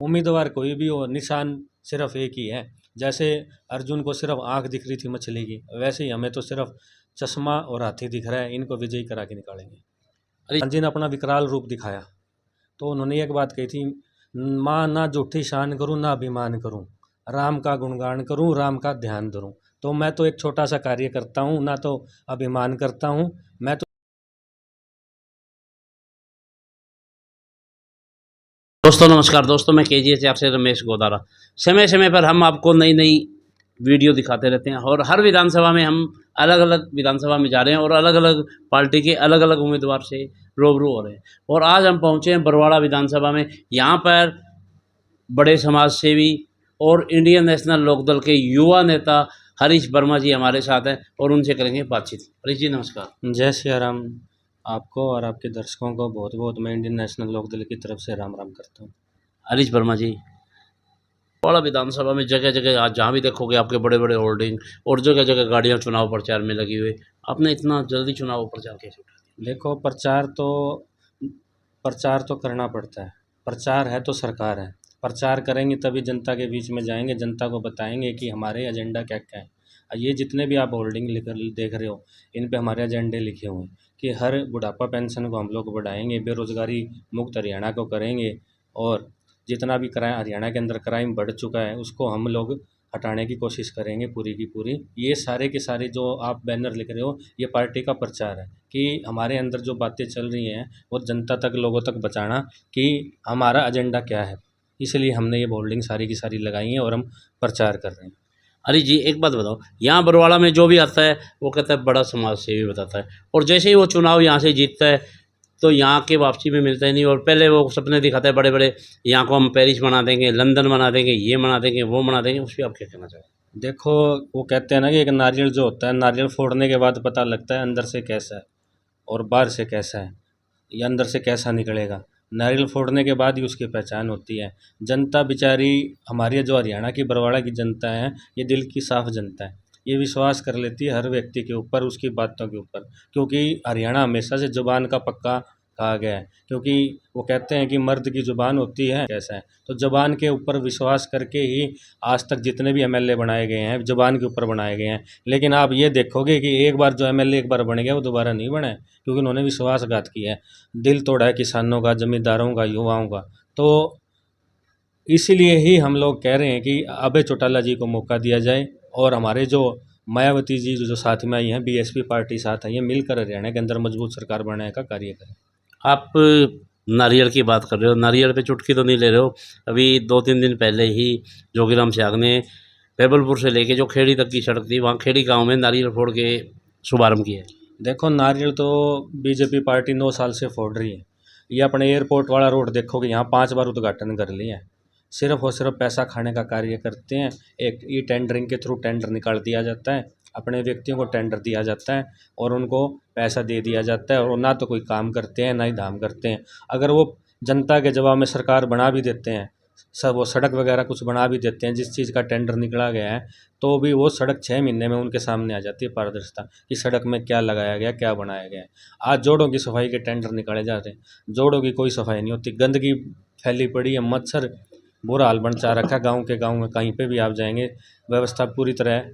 उम्मीदवार कोई भी हो, निशान सिर्फ एक ही है। जैसे अर्जुन को सिर्फ आंख दिख रही थी मछली की, वैसे ही हमें तो सिर्फ चश्मा और हाथी दिख रहा है। इनको विजयी करा के निकालेंगे। अरे जी ने अपना विकराल रूप दिखाया तो उन्होंने एक बात कही थी, माँ ना झूठी शान करूँ ना अभिमान करूँ, राम का गुणगान करूँ राम का ध्यान धरूँ। तो मैं तो एक छोटा सा कार्य करता हूँ, ना तो अभिमान करता हूँ। मैं तो दोस्तों नमस्कार। दोस्तों मैं KGHR से रमेश गोदारा। समय समय पर हम आपको नई नई वीडियो दिखाते रहते हैं और हर विधानसभा में हम अलग अलग विधानसभा में जा रहे हैं और अलग अलग पार्टी के अलग अलग उम्मीदवार से रूबरू हो रहे हैं। और आज हम पहुंचे हैं बरवाड़ा विधानसभा में। यहाँ पर बड़े समाज सेवी और इंडियन नेशनल लोकदल के युवा नेता हरीश वर्मा जी हमारे साथ हैं और उनसे करेंगे बातचीत। हरीश जी नमस्कार। जय श्री राम। आपको और आपके दर्शकों को बहुत बहुत मैं इंडियन नेशनल लोकदल की तरफ से राम राम करता हूँ। हरीश वर्मा जी, बड़ा विधानसभा में जगह जगह आज जहाँ भी देखोगे आपके बड़े बड़े होर्डिंग और जगह जगह गाड़ियाँ चुनाव प्रचार में लगी हुई। आपने इतना जल्दी चुनाव प्रचार कैसे उठा दिया? देखो, प्रचार तो करना पड़ता है। प्रचार है तो सरकार है। प्रचार करेंगे तभी जनता के बीच में जाएंगे, जनता को बताएंगे कि हमारे एजेंडा क्या क्या है। ये जितने भी आप होल्डिंग देख रहे हो, इन पे हमारे एजेंडे लिखे हुए हैं कि हर बुढ़ापा पेंशन को हम लोग बढ़ाएंगे, बेरोजगारी मुक्त हरियाणा को करेंगे, और जितना भी क्राइम हरियाणा के अंदर क्राइम बढ़ चुका है उसको हम लोग हटाने की कोशिश करेंगे पूरी की पूरी। ये सारे के सारे जो आप बैनर लिख रहे हो, ये पार्टी का प्रचार है कि हमारे अंदर जो बातें चल रही हैं वो जनता तक, लोगों तक बताना कि हमारा एजेंडा क्या है। इसलिए हमने ये होल्डिंग सारी की सारी लगाई हैं और हम प्रचार कर रहे हैं। अरे जी एक बात बताओ, यहाँ बरवाड़ा में जो भी आता है वो कहता है बड़ा समाज सेवी बताता है, और जैसे ही वो चुनाव यहाँ से जीतता है तो यहाँ के वापसी में मिलता ही नहीं। और पहले वो सपने दिखाता है बड़े बड़े, यहाँ को हम पेरिस बना देंगे, लंदन बना देंगे, ये बना देंगे, वो बना देंगे। उस पर आप क्या कहना चाहेंगे? देखो, वो कहते हैं ना कि एक नारियल जो होता है, नारियल फोड़ने के बाद पता लगता है अंदर से कैसा है और बाहर से कैसा है, ये अंदर से कैसा निकलेगा। नारियल फोड़ने के बाद ही उसकी पहचान होती है। जनता बेचारी, हमारी जो हरियाणा की बरवाड़ा की जनता है, ये दिल की साफ जनता है। ये विश्वास कर लेती है हर व्यक्ति के ऊपर, उसकी बातों के ऊपर, क्योंकि हरियाणा हमेशा से जुबान का पक्का कहा गया है। क्योंकि वो कहते हैं कि मर्द की जुबान होती है कैसा है, तो जुबान के ऊपर विश्वास करके ही आज तक जितने भी MLA बनाए गए हैं जुबान के ऊपर बनाए गए हैं। लेकिन आप ये देखोगे कि एक बार जो MLA एक बार बन गया वो दोबारा नहीं बना है, क्योंकि उन्होंने विश्वासघात किया है, दिल तोड़ा है किसानों का, ज़मींदारों का, युवाओं का। तो इसीलिए ही हम लोग कह रहे हैं कि अभय चौटाला जी को मौका दिया जाए, और हमारे जो मायावती जी जो साथ में आई हैं, BSP पार्टी साथ आई है, मिलकर हरियाणा के अंदर मजबूत सरकार बनाने का कार्य करें। आप नारियल की बात कर रहे हो, नारियल पे चुटकी तो नहीं ले रहे हो। अभी 2-3 दिन पहले ही जोगीराम सियाग ने बैबलपुर से लेके जो खेड़ी तक की सड़क थी, वहाँ खेड़ी गांव में नारियल फोड़ के शुभारंभ किया है। देखो, नारियल तो BJP पार्टी 9 साल से फोड़ रही है। ये अपने एयरपोर्ट वाला रोड देखोगे, यहाँ 5 बार उद्घाटन कर लिया है। सिर्फ और सिर्फ पैसा खाने का कार्य करते हैं। एक ई टेंडरिंग के थ्रू टेंडर निकाल दिया जाता है, अपने व्यक्तियों को टेंडर दिया जाता है और उनको पैसा दे दिया जाता है, और ना तो कोई काम करते हैं ना ही धाम करते हैं। अगर वो जनता के जवाब में सरकार बना भी देते हैं, सब वो सड़क वगैरह कुछ बना भी देते हैं, जिस चीज़ का टेंडर निकला गया है, तो भी वो सड़क 6 महीने में उनके सामने आ जाती है पारदर्शिता कि सड़क में क्या लगाया गया, क्या बनाया गया है। आज जोड़ों की सफाई के टेंडर निकाले जाते हैं, जोड़ों की कोई सफाई नहीं होती, गंदगी फैली पड़ी है, मच्छर बुरा हाल बन चा रखा है। गाँव के गाँव में कहीं पे भी आप जाएंगे, व्यवस्था पूरी तरह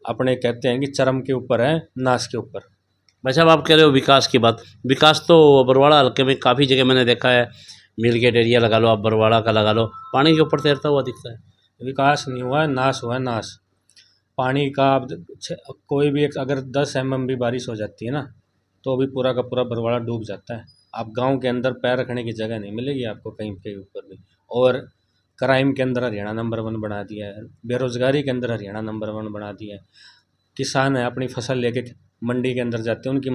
अपने कहते हैं कि चरम के ऊपर है, नाश के ऊपर। भाई साहब आप कह रहे हो विकास की बात, विकास तो बरवाड़ा हल्के में काफ़ी जगह मैंने देखा है। मिल गेट एरिया लगा लो, आप बरवाड़ा का लगा लो, पानी के ऊपर तैरता हुआ दिखता है। विकास नहीं हुआ है, नाश हुआ है, नाश। पानी का अब कोई भी एक अगर 10 mm भी बारिश हो जाती है ना, तो भी पूरा का पूरा बरवाड़ा डूब जाता है। आप गांव के अंदर पैर रखने की जगह नहीं मिलेगी आपको कहीं के ऊपर भी। और क्राइम के अंदर हरियाणा नंबर 1 बना दिया है, बेरोजगारी के अंदर हरियाणा नंबर 1 बना दिया है। किसान है, अपनी फसल लेके मंडी के अंदर जाते हैं, उनकी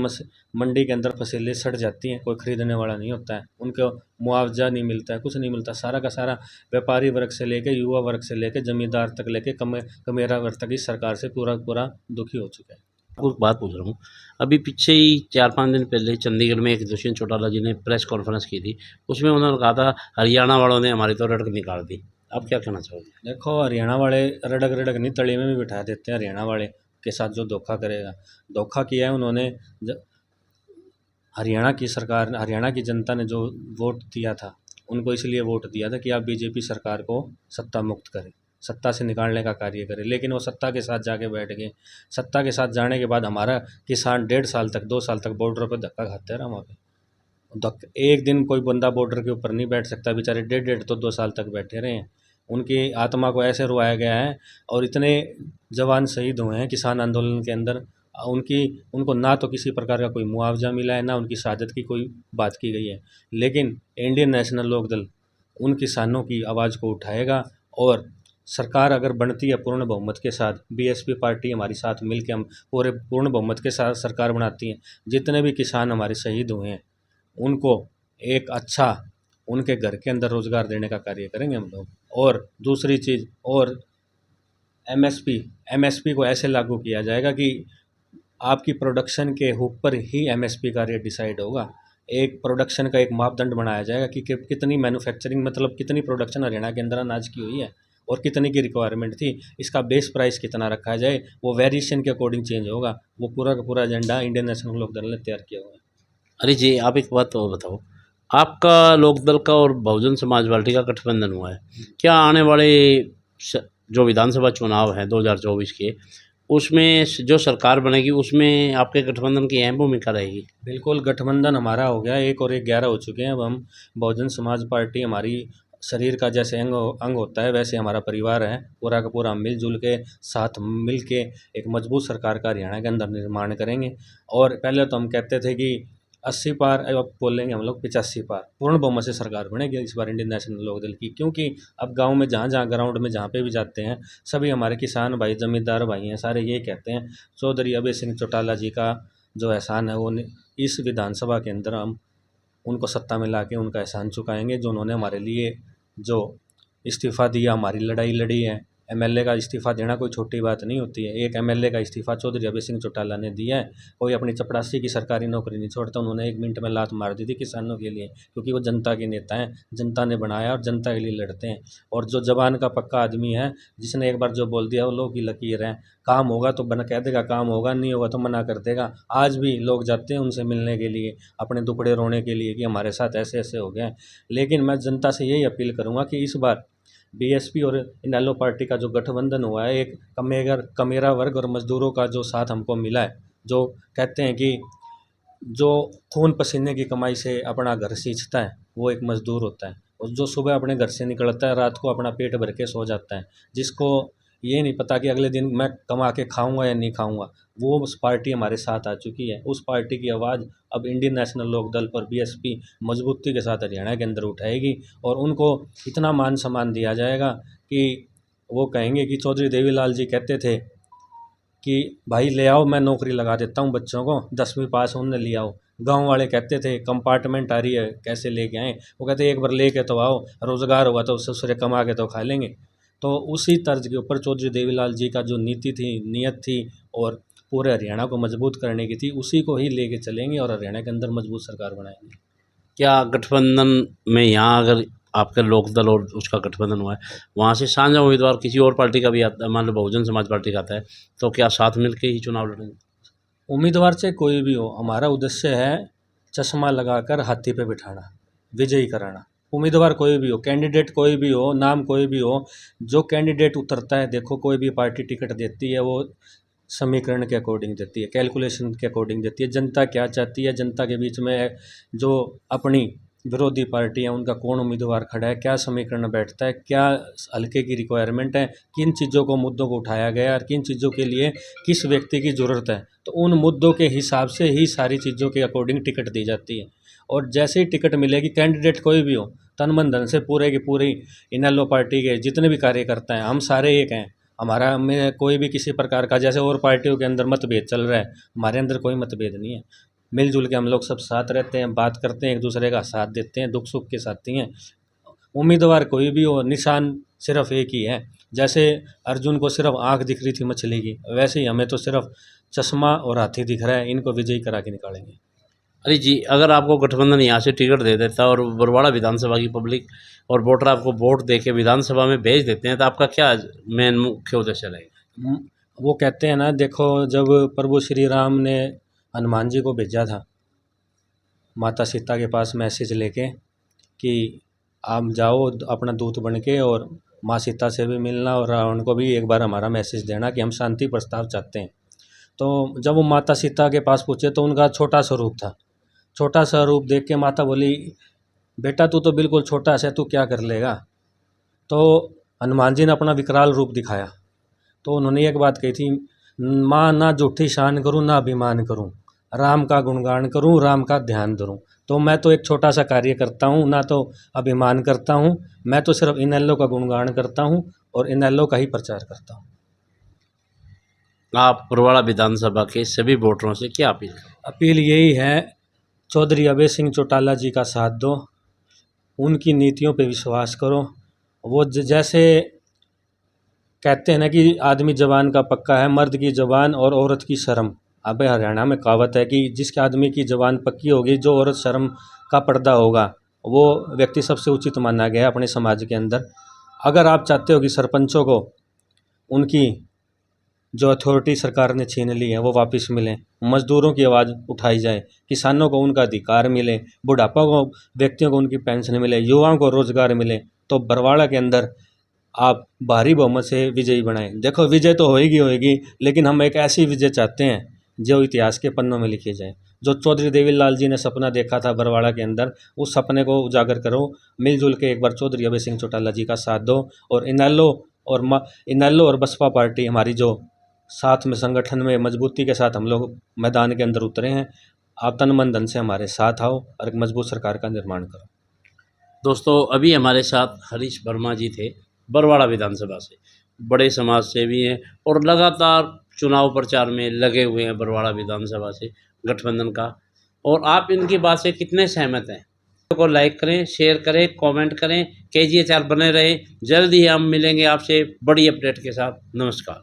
मंडी के अंदर फसलें सड़ जाती हैं, कोई ख़रीदने वाला नहीं होता है, उनको मुआवजा नहीं मिलता है, कुछ नहीं मिलता। सारा का सारा व्यापारी वर्ग से लेके, युवा वर्ग से लेके, ज़मींदार तक लेके, कमेरा वर्ग तक इस सरकार से पूरा पूरा दुखी हो चुका है। कुछ बात पूछ रहा हूँ, अभी पीछे ही 4-5 दिन पहले चंडीगढ़ में एक दुष्यंत चौटाला जी ने प्रेस कॉन्फ्रेंस की थी। उसमें उन्होंने कहा था हरियाणा वालों ने हमारी तो रड़क निकाल दी। आप क्या कहना चाहोगे? देखो, हरियाणा वाले रड़क रड़क नहीं, तली में भी बिठा देते हैं। हरियाणा वाले के साथ जो धोखा करेगा, धोखा किया है उन्होंने। हरियाणा की सरकार, हरियाणा की जनता ने जो वोट दिया था, उनको इसलिए वोट दिया था कि आप बीजेपी सरकार को सत्ता मुक्त करें, सत्ता से निकालने का कार्य करें। लेकिन वो सत्ता के साथ जाके बैठ गए। सत्ता के साथ जाने के बाद हमारा किसान 1.5 साल तक 2 साल तक बॉर्डर पर धक्का खाते रहा वहाँ पे। एक दिन कोई बंदा बॉर्डर के ऊपर नहीं बैठ सकता, बेचारे 1.5 तो 2 साल तक बैठे रहे हैं। उनकी आत्मा को ऐसे रुलाया गया है और इतने जवान शहीद हुए हैं किसान आंदोलन के अंदर। उनको ना तो किसी प्रकार का कोई मुआवजा मिला है, ना उनकी शहादत की कोई बात की गई है। लेकिन इंडियन नेशनल लोक दल उन किसानों की आवाज़ को उठाएगा और सरकार अगर बनती है पूर्ण बहुमत के साथ, बीएसपी पार्टी हमारी साथ मिल के हम पूरे पूर्ण बहुमत के साथ सरकार बनाती है, जितने भी किसान हमारे शहीद हुए हैं उनको एक अच्छा उनके घर के अंदर रोज़गार देने का कार्य करेंगे हम लोग। और दूसरी चीज़, और एमएसपी को ऐसे लागू किया जाएगा कि आपकी प्रोडक्शन के ऊपर ही एमएसपी का रेट डिसाइड होगा। एक प्रोडक्शन का एक मापदंड बनाया जाएगा कि कितनी मैन्युफैक्चरिंग, मतलब कितनी प्रोडक्शन हरियाणा के अंदर अनाज की हुई है और कितनी की रिक्वायरमेंट थी, इसका बेस प्राइस कितना रखा जाए, वो वेरिएशन के अकॉर्डिंग चेंज होगा। वो पूरा का पूरा एजेंडा इंडियन नेशनल लोक दल ने तैयार किया हुआ है। अरे जी, आप एक बात और बताओ, आपका लोकदल का और बहुजन समाज पार्टी का गठबंधन हुआ है, क्या आने वाले जो विधानसभा चुनाव हैं 2024 के, उसमें जो सरकार बनेगी उसमें आपके गठबंधन की अहम भूमिका रहेगी? बिल्कुल, गठबंधन हमारा हो गया, 1 और 1 11 हो चुके हैं। अब हम बहुजन समाज पार्टी हमारी शरीर का जैसे अंग होता है वैसे हमारा परिवार है। पूरा का पूरा हम मिलजुल के साथ मिल के एक मजबूत सरकार का हरियाणा के अंदर निर्माण करेंगे। और पहले तो हम कहते थे कि 80 पार, अब बोलेंगे हम लोग 85 पार, पूर्ण बहुमत से सरकार बनेगी इस बार इंडियन नेशनल लोक दल की। क्योंकि अब गाँव में जहाँ ग्राउंड में जहाँ पे भी जाते हैं, सभी हमारे किसान भाई, जमींदार भाई हैं, सारे यही कहते हैं चौधरी अभय सिंह चौटाला जी का जो एहसान है वो इस विधानसभा के अंदर हम उनको सत्ता में लाके उनका एहसान चुकाएंगे। जो उन्होंने हमारे लिए जो इस्तीफ़ा दिया, हमारी लड़ाई लड़ी है। एमएलए का इस्तीफ़ा देना कोई छोटी बात नहीं होती है। एक एमएलए का इस्तीफ़ा चौधरी अभय सिंह चौटाला ने दिया है। कोई अपनी चपरासी की सरकारी नौकरी नहीं छोड़ता। उन्होंने 1 मिनट में लात मार दी थी किसानों के लिए, क्योंकि वो जनता के नेता हैं, जनता ने बनाया और जनता के लिए लड़ते हैं। और जो जबान का पक्का आदमी है, जिसने एक बार जो बोल दिया वो लोग की लकीर है। काम होगा तो कह देगा काम होगा, नहीं होगा तो मना कर देगा। आज भी लोग जाते हैं उनसे मिलने के लिए, अपने दुखड़े रोने के लिए कि हमारे साथ ऐसे ऐसे हो गए। लेकिन मैं जनता से यही अपील करूँगा कि इस बार बीएसपी और इनेलो पार्टी का जो गठबंधन हुआ है, एक कमेरा वर्ग और मजदूरों का जो साथ हमको मिला है, जो कहते हैं कि जो खून पसीने की कमाई से अपना घर सींचता है वो एक मजदूर होता है। और जो सुबह अपने घर से निकलता है, रात को अपना पेट भर के सो जाता है, जिसको ये नहीं पता कि अगले दिन मैं कमा के खाऊंगा या नहीं खाऊंगा, वो उस पार्टी हमारे साथ आ चुकी है। उस पार्टी की आवाज़ अब इंडियन नेशनल लोक दल पर बीएसपी मजबूती के साथ हरियाणा के अंदर उठाएगी। और उनको इतना मान सम्मान दिया जाएगा कि वो कहेंगे कि चौधरी देवीलाल जी कहते थे कि भाई ले आओ, मैं नौकरी लगा देता हूँ बच्चों को, 10वीं पास होने ले आओ। गांव वाले कहते थे कंपार्टमेंट आ रही है कैसे लेके आएँ, वो कहते एक बार लेके तो आओ, रोज़गार होगा तो ससुरे कमा के तो खा लेंगे। तो उसी तर्ज के ऊपर चौधरी देवीलाल जी का जो नीति थी, नियत थी और पूरे हरियाणा को मजबूत करने की थी, उसी को ही लेके चलेंगे और हरियाणा के अंदर मजबूत सरकार बनाएंगे। क्या गठबंधन में यहाँ अगर आपका लोकदल और उसका गठबंधन हुआ है, वहाँ से साझा उम्मीदवार किसी और पार्टी का भी आता है, मान लो बहुजन समाज पार्टी का आता है, तो क्या साथ मिल के ही चुनाव लड़ेंगे? उम्मीदवार से कोई भी हो, हमारा उद्देश्य है चश्मा लगाकर हाथी पे बिठाना, विजयी कराना। उम्मीदवार कोई भी हो, कैंडिडेट कोई भी हो, नाम कोई भी हो, जो कैंडिडेट उतरता है, देखो कोई भी पार्टी टिकट देती है वो समीकरण के अकॉर्डिंग देती है, कैलकुलेशन के अकॉर्डिंग देती है। जनता क्या चाहती है, जनता के बीच में जो अपनी विरोधी पार्टी है उनका कौन उम्मीदवार खड़ा है, क्या समीकरण बैठता है, क्या हल्के की रिक्वायरमेंट है, किन चीज़ों को मुद्दों को उठाया गया है और किन चीज़ों के लिए किस व्यक्ति की ज़रूरत है, तो उन मुद्दों के हिसाब से ही सारी चीज़ों के अकॉर्डिंग टिकट दी जाती है। और जैसे ही टिकट मिलेगी, कैंडिडेट कोई भी हो, तन मन धन से पूरे की पूरी इनेलो पार्टी के जितने भी कार्यकर्ता हैं, हम सारे एक हैं। हमारा में कोई भी किसी प्रकार का जैसे और पार्टियों के अंदर मतभेद चल रहा है, हमारे अंदर कोई मतभेद नहीं है। मिलजुल के हम लोग सब साथ रहते हैं, बात करते हैं, एक दूसरे का साथ देते हैं, दुख सुख के साथी हैं। उम्मीदवार कोई भी हो, निशान सिर्फ एक ही है। जैसे अर्जुन को सिर्फ आँख दिख रही थी मछली की, वैसे ही हमें तो सिर्फ चश्मा और हाथी दिख रहा है, इनको विजयी करा के निकालेंगे। अरे जी, अगर आपको गठबंधन यहाँ से टिकट दे देता और बरवाड़ा विधानसभा की पब्लिक और वोटर आपको वोट दे के विधानसभा में भेज देते हैं, तो आपका क्या मेन मुख्य उद्देश्य रहेगा? वो कहते हैं ना, देखो जब प्रभु श्री राम ने हनुमान जी को भेजा था माता सीता के पास मैसेज लेके कि आप जाओ अपना दूत बन के और माँ सीता से भी मिलना और रावण को भी एक बार हमारा मैसेज देना कि हम शांति प्रस्ताव चाहते हैं। तो जब वो माता सीता के पास पूछे तो उनका छोटा सा रूप था। छोटा सा रूप देख के माता बोली, बेटा तू तो बिल्कुल छोटा सा है, तू क्या कर लेगा। तो हनुमान जी ने अपना विकराल रूप दिखाया। तो उन्होंने एक बात कही थी, माँ ना झूठी शान करूँ ना अभिमान करूँ, राम का गुणगान करूँ राम का ध्यान धरूँ। तो मैं तो एक छोटा सा कार्य करता हूँ, ना तो अभिमान करता हूँ, मैं तो सिर्फ इनेलो का गुणगान करता हूँ और इनेलो का ही प्रचार करता हूँ। आप बरवाड़ा विधानसभा के सभी वोटरों से क्या अपील करें? अपील यही है, चौधरी अभय सिंह चौटाला जी का साथ दो, उनकी नीतियों पे विश्वास करो। वो जैसे कहते हैं ना कि आदमी जवान का पक्का है, मर्द की जवान और औरत की शर्म। अब हरियाणा में कहावत है कि जिसके आदमी की जवान पक्की होगी, जो औरत शर्म का पर्दा होगा, वो व्यक्ति सबसे उचित माना गया है अपने समाज के अंदर। अगर आप चाहते हो कि सरपंचों को उनकी जो अथॉरिटी सरकार ने छीन ली है वो वापस मिले, मजदूरों की आवाज़ उठाई जाए, किसानों को उनका अधिकार मिले, बुढ़ापा को व्यक्तियों को उनकी पेंशन मिले, युवाओं को रोजगार मिले, तो बरवाड़ा के अंदर आप भारी बहुमत से विजयी बनाएं। देखो विजय तो होएगी, लेकिन हम एक ऐसी विजय चाहते हैं जो इतिहास के पन्नों में लिखी जाए। जो चौधरी देवीलाल जी ने सपना देखा था बरवाड़ा के अंदर, उस सपने को उजागर करो। मिलजुल के एक बार चौधरी अभय सिंह चौटाला जी का साथ दो और इनेलो और बसपा पार्टी हमारी जो साथ में संगठन में मजबूती के साथ हम लोग मैदान के अंदर उतरे हैं, आप तन मन धन से हमारे साथ आओ और एक मजबूत सरकार का निर्माण करो। दोस्तों अभी हमारे साथ हरीश वर्मा जी थे, बरवाड़ा विधानसभा से, बड़े समाज सेवी हैं और लगातार चुनाव प्रचार में लगे हुए हैं बरवाड़ा विधानसभा से गठबंधन का। और आप इनकी बात से कितने सहमत हैं? को लाइक करें, शेयर करें, कमेंट करें। KGHR बने रहें। जल्द ही हम मिलेंगे आपसे बड़ी अपडेट के साथ। नमस्कार।